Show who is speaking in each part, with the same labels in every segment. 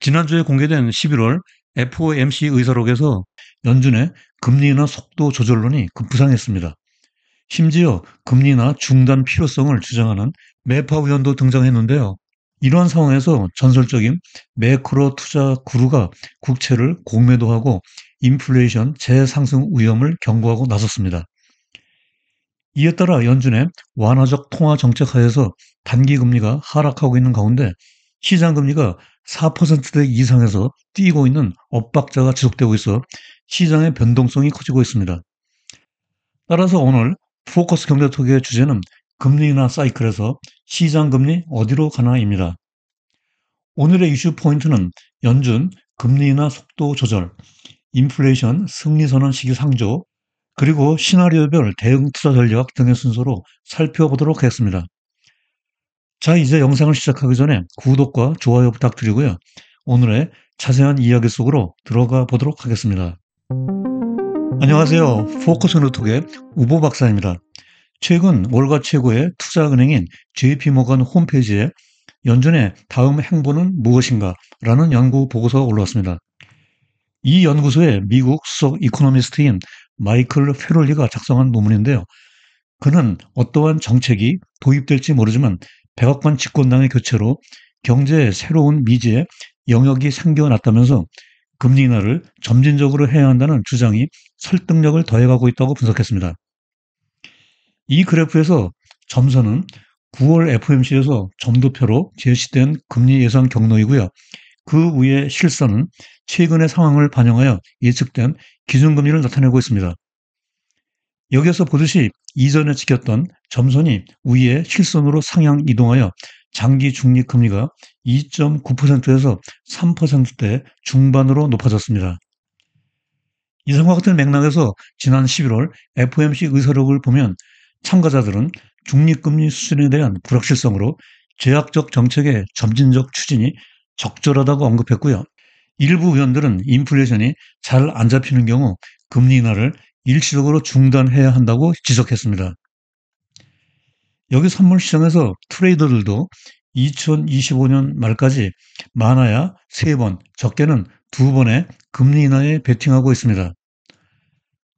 Speaker 1: 지난주에 공개된 11월 FOMC 의사록에서 연준의 금리 인하 속도 조절론이 급부상했습니다. 심지어 금리 인하 중단 필요성을 주장하는 매파 의원도 등장했는데요. 이러한 상황에서 전설적인 매크로 투자 구루가 국채를 공매도하고 인플레이션 재상승 위험을 경고하고 나섰습니다. 이에 따라 연준의 완화적 통화 정책 하에서 단기 금리가 하락하고 있는 가운데 시장 금리가 4%대 이상에서 뛰고 있는 엇박자가 지속되고 있어 시장의 변동성이 커지고 있습니다. 따라서 오늘 포커스 경제톡의 주제는 금리 인하 사이클에서 시장 금리 어디로 가나입니다. 오늘의 이슈 포인트는 연준 금리 인하 속도 조절, 인플레이션 승리 선언 시기 상조, 그리고 시나리오별 대응 투자 전략 등의 순서로 살펴보도록 하겠습니다. 자, 이제 영상을 시작하기 전에 구독과 좋아요 부탁드리고요. 오늘의 자세한 이야기 속으로 들어가 보도록 하겠습니다. 안녕하세요. 포커스 노트의 우보 박사입니다. 최근 월가 최고의 투자은행인 JP모건 홈페이지에 연준의 다음 행보는 무엇인가? 라는 연구 보고서가 올라왔습니다. 이 연구소의 미국 수석 이코노미스트인 마이클 페롤리가 작성한 논문인데요. 그는 어떠한 정책이 도입될지 모르지만 백악관 집권당의 교체로 경제의 새로운 미지의 영역이 생겨났다면서 금리 인하를 점진적으로 해야 한다는 주장이 설득력을 더해가고 있다고 분석했습니다. 이 그래프에서 점선은 9월 FOMC에서 점도표로 제시된 금리 예상 경로이고요. 그 위에 실선은 최근의 상황을 반영하여 예측된 기준금리를 나타내고 있습니다. 여기서 보듯이 이전에 지켰던 점선이 위에 실선으로 상향 이동하여 장기 중립 금리가 2.9%에서 3%대 중반으로 높아졌습니다. 이상과 같은 맥락에서 지난 11월 FOMC 의사록을 보면 참가자들은 중립금리 수준에 대한 불확실성으로 제약적 정책의 점진적 추진이 적절하다고 언급했고요. 일부 의원들은 인플레이션이 잘 안 잡히는 경우 금리 인하를 일시적으로 중단해야 한다고 지적했습니다. 여기 선물 시장에서 트레이더들도 2025년 말까지 많아야 3번, 적게는 2번의 금리 인하에 베팅하고 있습니다.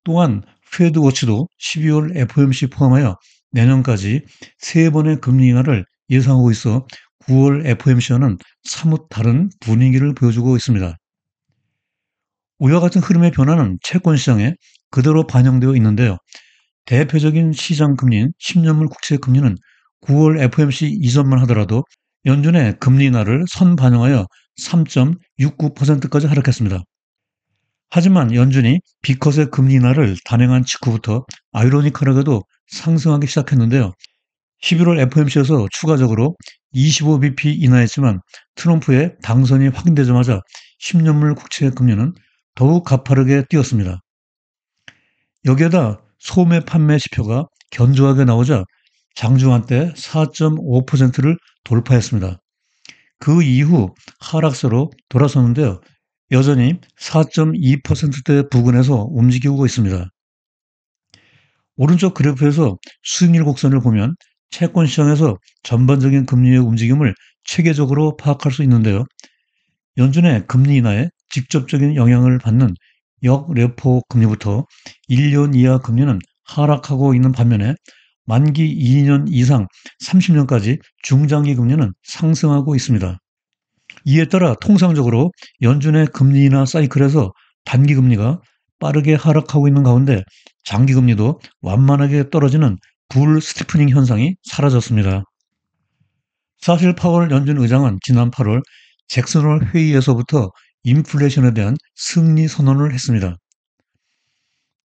Speaker 1: 또한 페드워치도 12월 FOMC 포함하여 내년까지 3번의 금리 인하를 예상하고 있어 9월 FOMC와는 사뭇 다른 분위기를 보여주고 있습니다. 이와 같은 흐름의 변화는 채권 시장에 그대로 반영되어 있는데요. 대표적인 시장 금리인 10년물 국채 금리는 9월 FOMC 이전만 하더라도 연준의 금리 인하를 선반영하여 3.69%까지 하락했습니다. 하지만 연준이 B컷의 금리 인하를 단행한 직후부터 아이러니컬하게도 상승하기 시작했는데요. 11월 FOMC에서 추가적으로 25bp 인하했지만 트럼프의 당선이 확인되자마자 10년물 국채 금리는 더욱 가파르게 뛰었습니다. 여기에다 소매 판매 지표가 견조하게 나오자 장중한 때 4.5%를 돌파했습니다. 그 이후 하락세로 돌아섰는데요. 여전히 4.2%대 부근에서 움직이고 있습니다. 오른쪽 그래프에서 수익률 곡선을 보면 채권 시장에서 전반적인 금리의 움직임을 체계적으로 파악할 수 있는데요. 연준의 금리 인하에 직접적인 영향을 받는 역레포 금리부터 1년 이하 금리는 하락하고 있는 반면에 만기 2년 이상 30년까지 중장기 금리는 상승하고 있습니다. 이에 따라 통상적으로 연준의 금리 인하 사이클에서 단기 금리가 빠르게 하락하고 있는 가운데 장기 금리도 완만하게 떨어지는 불 스티프닝 현상이 사라졌습니다. 사실 파월 연준 의장은 지난 8월 잭슨홀 회의에서부터 인플레이션에 대한 승리 선언을 했습니다.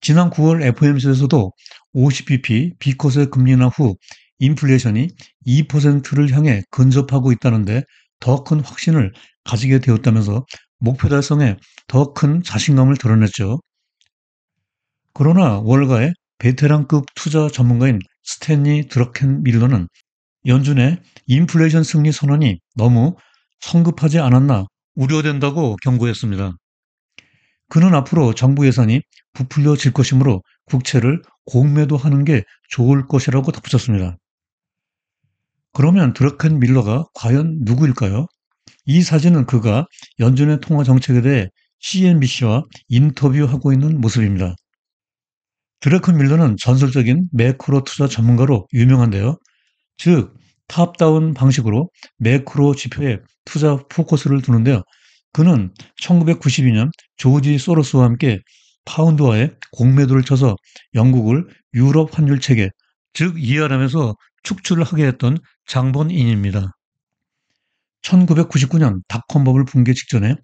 Speaker 1: 지난 9월 FOMC에서도 50bp B컷의 금리 인하 후 인플레이션이 2%를 향해 근접하고 있다는데 더 큰 확신을 가지게 되었다면서 목표 달성에 더 큰 자신감을 드러냈죠. 그러나 월가의 베테랑급 투자 전문가인 스탠리 드러켄 밀러는 연준의 인플레이션 승리 선언이 너무 성급하지 않았나 우려된다고 경고했습니다. 그는 앞으로 정부 예산이 부풀려질 것이므로 국채를 공매도하는 게 좋을 것이라고 덧붙였습니다. 그러면 드러켄 밀러가 과연 누구일까요? 이 사진은 그가 연준의 통화 정책에 대해 CNBC와 인터뷰하고 있는 모습입니다. 드래컨 밀러는 전설적인 매크로 투자 전문가로 유명한데요. 즉, 탑다운 방식으로 매크로 지표에 투자 포커스를 두는데요. 그는 1992년 조지 소로스와 함께 파운드화에 공매도를 쳐서 영국을 유럽 환율 체계, 즉 이하람에서 축출을 하게 했던 장본인입니다. 1999년 닷컴 버블 붕괴 직전에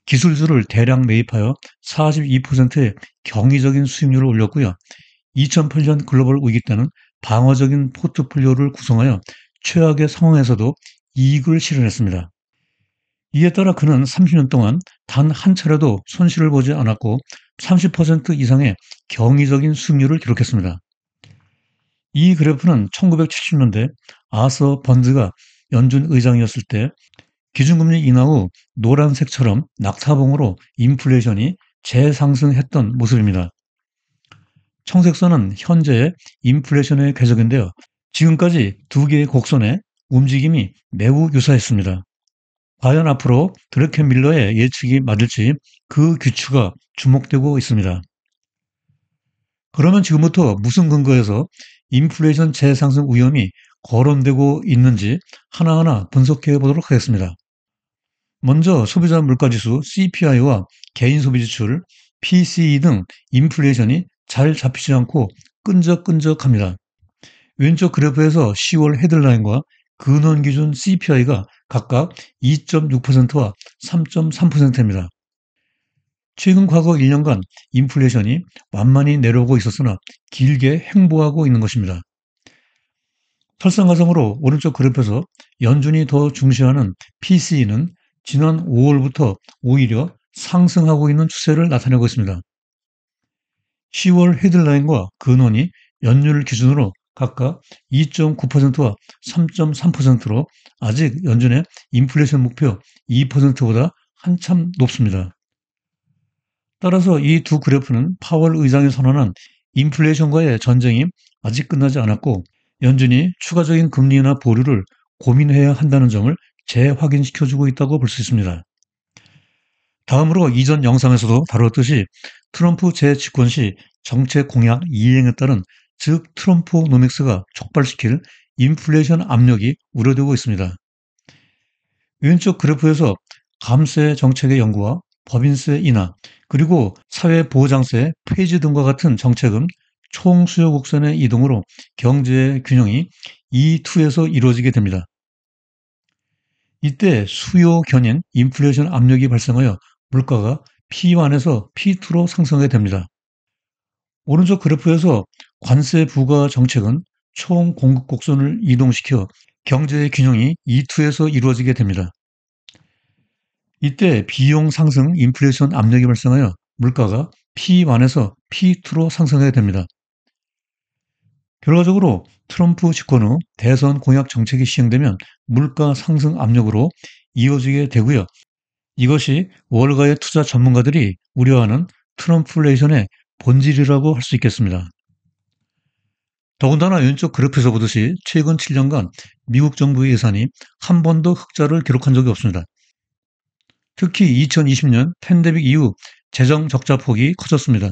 Speaker 1: 기술주를 대량 매입하여 42%의 경이적인 수익률을 올렸고요. 2008년 글로벌 위기 때는 방어적인 포트폴리오를 구성하여 최악의 상황에서도 이익을 실현했습니다. 이에 따라 그는 30년 동안 단 한 차례도 손실을 보지 않았고 30% 이상의 경이적인 수익률을 기록했습니다. 이 그래프는 1970년대 아서 번드가 연준 의장이었을 때 기준금리 인하 후 노란색처럼 낙타봉으로 인플레이션이 재상승했던 모습입니다. 청색선은 현재의 인플레이션의 궤적인데요. 지금까지 두 개의 곡선의 움직임이 매우 유사했습니다. 과연 앞으로 드래켄 밀러의 예측이 맞을지 그 규추가 주목되고 있습니다. 그러면 지금부터 무슨 근거에서 인플레이션 재상승 위험이 거론되고 있는지 하나하나 분석해 보도록 하겠습니다. 먼저 소비자 물가지수 CPI와 개인 소비 지출, PCE 등 인플레이션이 잘 잡히지 않고 끈적끈적합니다. 왼쪽 그래프에서 10월 헤드라인과 근원 기준 CPI가 각각 2.6%와 3.3%입니다. 최근 과거 1년간 인플레이션이 완만히 내려오고 있었으나 길게 횡보하고 있는 것입니다. 설상가상으로 오른쪽 그래프에서 연준이 더 중시하는 PCE는 지난 5월부터 오히려 상승하고 있는 추세를 나타내고 있습니다. 10월 헤드라인과 근원이 연율 기준으로 각각 2.9%와 3.3%로 아직 연준의 인플레이션 목표 2%보다 한참 높습니다. 따라서 이 두 그래프는 파월 의장이 선언한 인플레이션과의 전쟁이 아직 끝나지 않았고 연준이 추가적인 금리 인하 보류를 고민해야 한다는 점을 재확인시켜주고 있다고 볼 수 있습니다. 다음으로 이전 영상에서도 다뤘듯이 트럼프 재집권 시 정책 공약 이행에 따른 즉 트럼프노믹스가 촉발시킬 인플레이션 압력이 우려되고 있습니다. 왼쪽 그래프에서 감세 정책의 연구와 법인세 인하, 그리고 사회보장세 폐지 등과 같은 정책은 총수요 곡선의 이동으로 경제의 균형이 E2에서 이루어지게 됩니다. 이때 수요 견인 인플레이션 압력이 발생하여 물가가 P1에서 P2로 상승하게 됩니다. 오른쪽 그래프에서 관세 부과 정책은 총 공급 곡선을 이동시켜 경제의 균형이 E2에서 이루어지게 됩니다. 이때 비용 상승 인플레이션 압력이 발생하여 물가가 P1에서 P2로 상승하게 됩니다. 결과적으로 트럼프 집권 후 대선 공약 정책이 시행되면 물가 상승 압력으로 이어지게 되고요. 이것이 월가의 투자 전문가들이 우려하는 트럼플레이션의 본질이라고 할 수 있겠습니다. 더군다나 왼쪽 그래프에서 보듯이 최근 7년간 미국 정부의 예산이 한 번도 흑자를 기록한 적이 없습니다. 특히 2020년 팬데믹 이후 재정 적자 폭이 커졌습니다.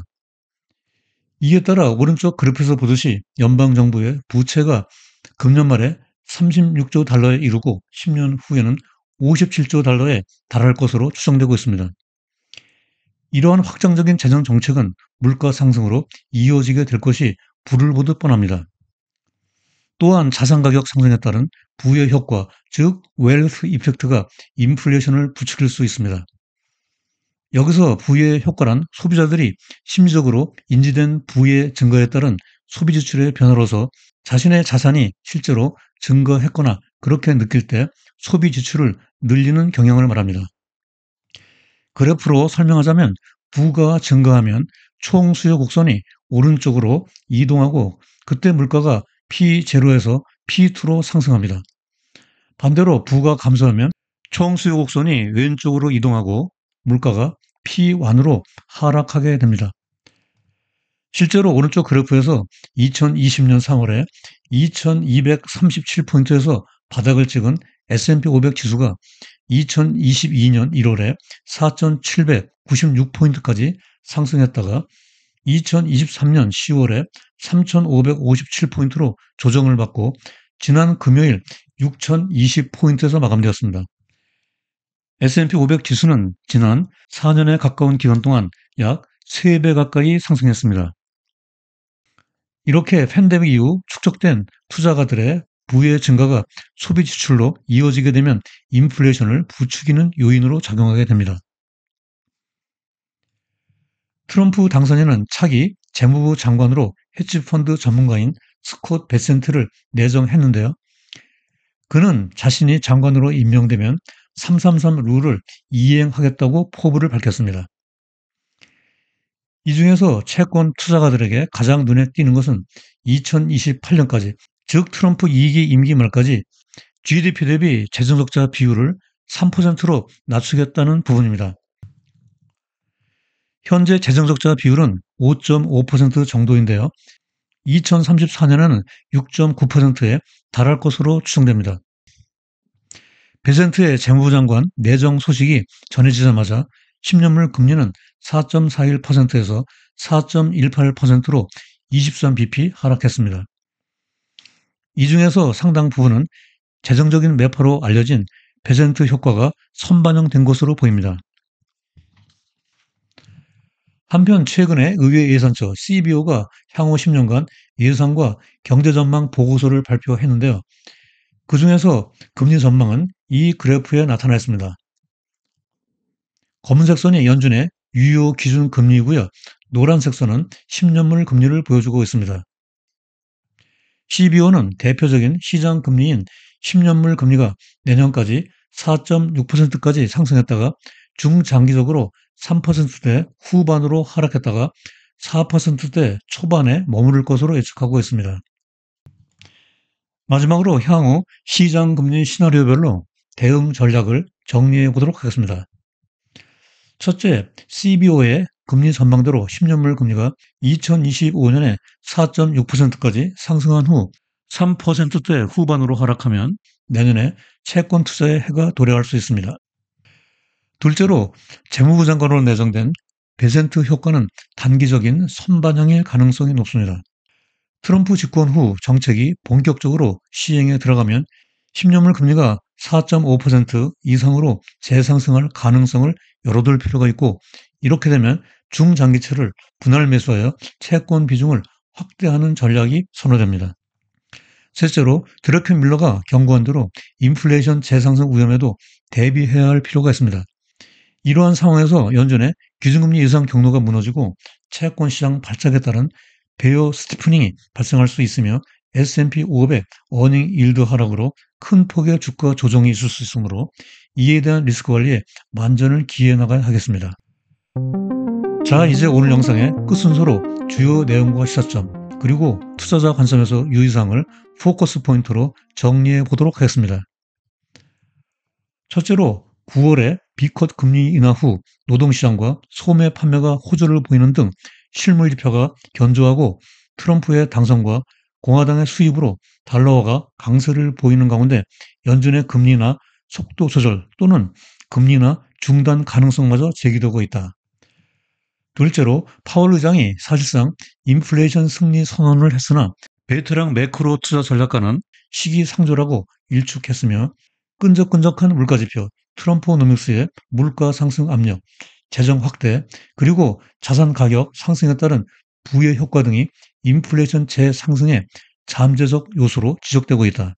Speaker 1: 이에 따라 오른쪽 그래프에서 보듯이 연방정부의 부채가 금년 말에 36조 달러에 이르고 10년 후에는 57조 달러에 달할 것으로 추정되고 있습니다. 이러한 확장적인 재정 정책은 물가 상승으로 이어지게 될 것이 불을 보듯 뻔합니다. 또한 자산 가격 상승에 따른 부의 효과, 즉 웰스 이펙트가 인플레이션을 부추길 수 있습니다. 여기서 부의 효과란 소비자들이 심리적으로 인지된 부의 증가에 따른 소비 지출의 변화로서 자신의 자산이 실제로 증가했거나 그렇게 느낄 때 소비 지출을 늘리는 경향을 말합니다. 그래프로 설명하자면 부가 증가하면 총 수요 곡선이 오른쪽으로 이동하고 그때 물가가 P0에서 P2로 상승합니다. 반대로 부가 감소하면 총 수요 곡선이 왼쪽으로 이동하고 물가가 P1으로 하락하게 됩니다. 실제로 오른쪽 그래프에서 2020년 3월에 2237포인트에서 바닥을 찍은 S&P 500 지수가 2022년 1월에 4,796포인트까지 상승했다가 2023년 10월에 3,557포인트로 조정을 받고 지난 금요일 6,020포인트에서 마감되었습니다. S&P 500 지수는 지난 4년에 가까운 기간 동안 약 3배 가까이 상승했습니다. 이렇게 팬데믹 이후 축적된 투자가들의 부의 증가가 소비 지출로 이어지게 되면 인플레이션을 부추기는 요인으로 작용하게 됩니다. 트럼프 당선인은 차기 재무부 장관으로 헤지펀드 전문가인 스콧 베센트를 내정했는데요. 그는 자신이 장관으로 임명되면 333 룰을 이행하겠다고 포부를 밝혔습니다. 이 중에서 채권 투자가들에게 가장 눈에 띄는 것은 2028년까지, 즉 트럼프 2기 임기 말까지 GDP 대비 재정적자 비율을 3%로 낮추겠다는 부분입니다. 현재 재정적자 비율은 5.5% 정도인데요. 2034년에는 6.9%에 달할 것으로 추정됩니다. 베센트의 재무부 장관 내정 소식이 전해지자마자 10년물 금리는 4.41%에서 4.18%로 23bp 하락했습니다. 이 중에서 상당 부분은 재정적인 매파로 알려진 베센트 효과가 선반영된 것으로 보입니다. 한편 최근에 의회 예산처 CBO가 향후 10년간 예상과 경제전망 보고서를 발표했는데요. 그 중에서 금리 전망은 이 그래프에 나타나 있습니다. 검은색 선이 연준의 유효 기준 금리이고요. 노란색 선은 10년물 금리를 보여주고 있습니다. CBO는 대표적인 시장 금리인 10년물 금리가 내년까지 4.6%까지 상승했다가 중장기적으로 3%대 후반으로 하락했다가 4%대 초반에 머무를 것으로 예측하고 있습니다. 마지막으로 향후 시장 금리 시나리오별로 대응 전략을 정리해 보도록 하겠습니다. 첫째, CBO의 금리 전망대로 10년물 금리가 2025년에 4.6%까지 상승한 후 3%대 후반으로 하락하면 내년에 채권 투자의 해가 도래할 수 있습니다. 둘째로 재무부 장관으로 내정된 베센트 효과는 단기적인 선반영일 가능성이 높습니다. 트럼프 집권 후 정책이 본격적으로 시행에 들어가면 10년물 금리가 4.5% 이상으로 재상승할 가능성을 열어둘 필요가 있고, 이렇게 되면 중장기채를 분할 매수하여 채권 비중을 확대하는 전략이 선호됩니다. 셋째로 드래켄 밀러가 경고한 대로 인플레이션 재상승 위험에도 대비해야 할 필요가 있습니다. 이러한 상황에서 연준의 기준금리 예상 경로가 무너지고 채권 시장 발작에 따른 베어 스티프닝이 발생할 수 있으며 S&P 500 어닝 일드 하락으로 큰 폭의 주가 조정이 있을 수 있으므로 이에 대한 리스크 관리에 만전을 기해 나가야 하겠습니다. 자, 이제 오늘 영상의 끝 순서로 주요 내용과 시사점, 그리고 투자자 관점에서 유의사항을 포커스 포인트로 정리해 보도록 하겠습니다. 첫째로 9월에 B컷 금리 인하 후 노동시장과 소매 판매가 호조를 보이는 등 실물 지표가 견조하고 트럼프의 당선과 공화당의 수입으로 달러화가 강세를 보이는 가운데 연준의 금리 인하 속도 조절 또는 금리 인하 중단 가능성마저 제기되고 있다. 둘째로 파월 의장이 사실상 인플레이션 승리 선언을 했으나 베테랑 매크로 투자 전략가는 시기상조라고 일축했으며 끈적끈적한 물가지표, 트럼프노믹스의 물가 상승 압력, 재정 확대, 그리고 자산 가격 상승에 따른 부의 효과 등이 인플레이션 재상승의 잠재적 요소로 지적되고 있다.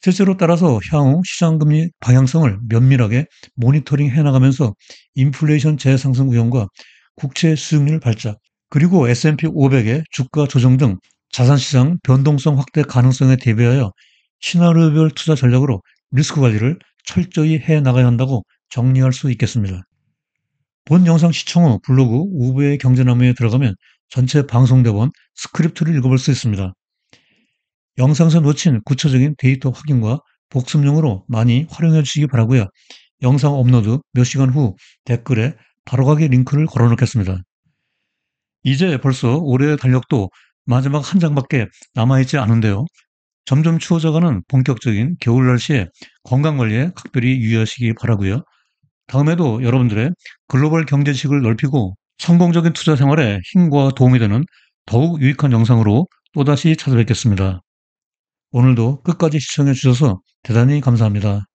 Speaker 1: 실제로 따라서 향후 시장금리 방향성을 면밀하게 모니터링 해나가면서 인플레이션 재상승 위험과 국채 수익률 발작, 그리고 S&P 500의 주가 조정 등 자산시장 변동성 확대 가능성에 대비하여 시나리오별 투자 전략으로 리스크 관리를 철저히 해나가야 한다고 정리할 수 있겠습니다. 본 영상 시청 후 블로그 우배의 경제나무에 들어가면 전체 방송대본 스크립트를 읽어볼 수 있습니다. 영상에서 놓친 구체적인 데이터 확인과 복습용으로 많이 활용해 주시기 바라고요. 영상 업로드 몇 시간 후 댓글에 바로가기 링크를 걸어 놓겠습니다. 이제 벌써 올해의 달력도 마지막 한 장밖에 남아있지 않은데요. 점점 추워져가는 본격적인 겨울 날씨에 건강 관리에 각별히 유의하시기 바라고요. 다음에도 여러분들의 글로벌 경제식을 넓히고 성공적인 투자 생활에 힘과 도움이 되는 더욱 유익한 영상으로 또다시 찾아뵙겠습니다. 오늘도 끝까지 시청해 주셔서 대단히 감사합니다.